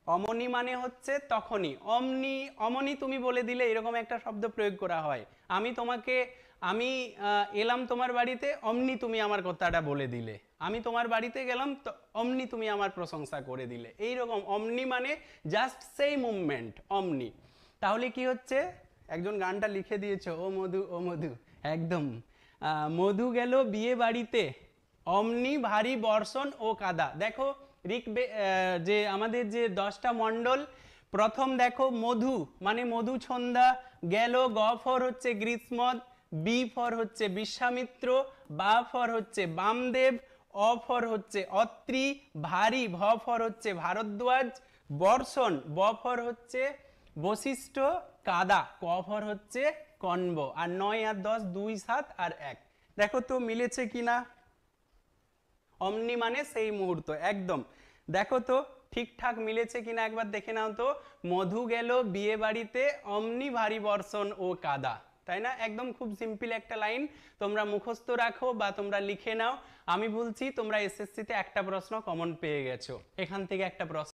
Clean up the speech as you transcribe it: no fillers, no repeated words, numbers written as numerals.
অমনি মানে হচ্ছে তখনই, অমনি অমনি তুমি বলে দিলে এরকম একটা শব্দ প্রয়োগ করা হয়। আমি তোমাকে, আমি এলাম তোমার বাড়িতে, অমনি তুমি আমার কথাটা বলে দিলে। আমি তোমার বাড়িতে গেলাম তো অমনি তুমি আমার প্রশংসা করে দিলে। এইরকম অমনি মানে জাস্ট সেই মুভমেন্ট, অমনি। তাহলে কি হচ্ছে, একজন গানটা লিখে দিয়েছে, ও মধু ও মধু, একদম। মধু গেল বিয়ে বাড়িতে, অমনি ভারী বর্ষণ ও কাদা। দেখো যে আমাদের যে 10টা মণ্ডল, প্রথম দেখো মধু মানে মধুছন্দা গেল, গ ফর হচ্ছে গ্রীষ্মদ, বি ফর হচ্ছে বিশ্বামিত্র, বা ফর হচ্ছে বামদেব, অ ফর হচ্ছে অত্রি, ভারী ভ ফর হচ্ছে ভারদ্বাজ, বর্ষণ ব ফর হচ্ছে বশিষ্ঠ, কাদা ক ফর হচ্ছে কণ্ব। আর 9 আর 10 2 7 আর 1। দেখো তো মিলেছে কিনা। অমনি মানে সেই মুহূর্ত, একদম। দেখো তো ঠিকঠাক মিলেছে কিনা একবার দেখে নাও তো। মধু গেল বিয়ে বাড়িতে, অমনি ভারী বর্ষণ ও কাদা। তাই না? একদম খুব সিম্পল একটা লাইন। তোমরা মুখস্থ রাখো বা তোমরা লিখে নাও। আমি বলছি তোমরা এসএসসিতে একটা প্রশ্ন কমন পেয়ে গেছো, এখান থেকে একটা প্রশ্ন